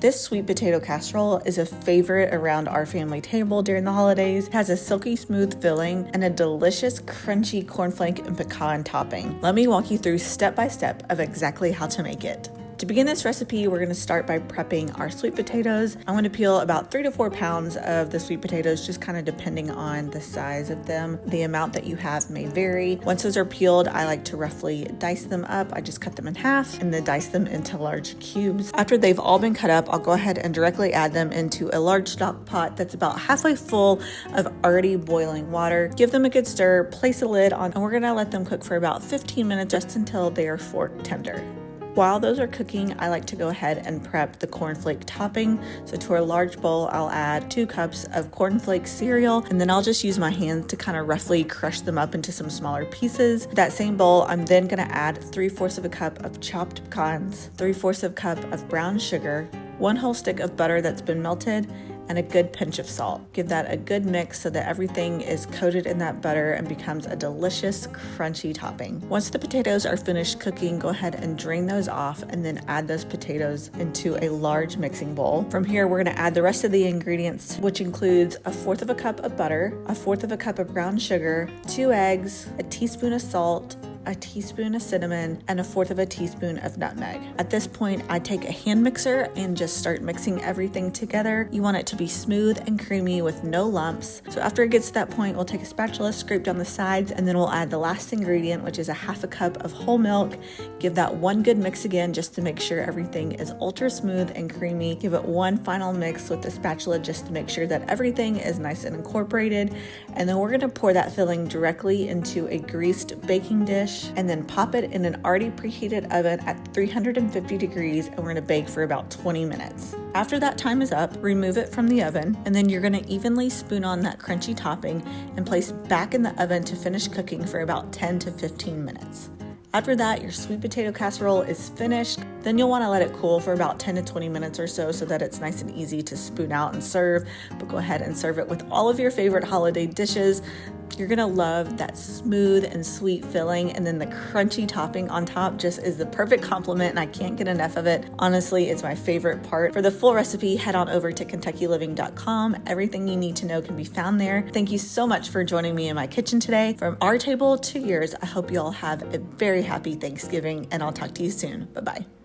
This sweet potato casserole is a favorite around our family table during the holidays. It has a silky smooth filling and a delicious crunchy cornflake and pecan topping. Let me walk you through step by step of exactly how to make it. To begin this recipe, we're going to start by prepping our sweet potatoes. I'm going to peel about 3 to 4 pounds of the sweet potatoes, just kind of depending on the size of them. The amount that you have may vary. Once those are peeled, I like to roughly dice them up. I just cut them in half and then dice them into large cubes. After they've all been cut up, I'll go ahead and directly add them into a large stock pot that's about halfway full of already boiling water. Give them a good stir, place a lid on, and we're going to let them cook for about 15 minutes just until they are fork tender. While those are cooking, I like to go ahead and prep the cornflake topping. So to our large bowl, I'll add 2 cups of cornflake cereal, and then I'll just use my hands to kind of roughly crush them up into some smaller pieces. That same bowl, I'm then gonna add 3/4 of a cup of chopped pecans, 3/4 of a cup of brown sugar, 1 whole stick of butter that's been melted, and a good pinch of salt. Give that a good mix so that everything is coated in that butter and becomes a delicious, crunchy topping. Once the potatoes are finished cooking, go ahead and drain those off and then add those potatoes into a large mixing bowl. From here, we're gonna add the rest of the ingredients, which includes 1/4 of a cup of butter, 1/4 of a cup of brown sugar, 2 eggs, a teaspoon of salt, a teaspoon of cinnamon, and 1/4 of a teaspoon of nutmeg. At this point, I take a hand mixer and just start mixing everything together. You want it to be smooth and creamy with no lumps. So after it gets to that point, we'll take a spatula, scrape down the sides, and then we'll add the last ingredient, which is 1/2 cup of whole milk. Give that one good mix again just to make sure everything is ultra smooth and creamy. Give it one final mix with the spatula just to make sure that everything is nice and incorporated. And then we're gonna pour that filling directly into a greased baking dish and then pop it in an already preheated oven at 350 degrees, and we're gonna bake for about 20 minutes. After that time is up, remove it from the oven, and then you're gonna evenly spoon on that crunchy topping and place back in the oven to finish cooking for about 10 to 15 minutes. After that, your sweet potato casserole is finished. Then you'll want to let it cool for about 10 to 20 minutes or so that it's nice and easy to spoon out and serve. But go ahead and serve it with all of your favorite holiday dishes. You're gonna love that smooth and sweet filling, and then the crunchy topping on top just is the perfect complement, and I can't get enough of it. Honestly, it's my favorite part. For the full recipe, head on over to KentuckyLiving.com. Everything you need to know can be found there. Thank you so much for joining me in my kitchen today. From our table to yours, I hope you all have a very happy Thanksgiving, and I'll talk to you soon. Bye-bye.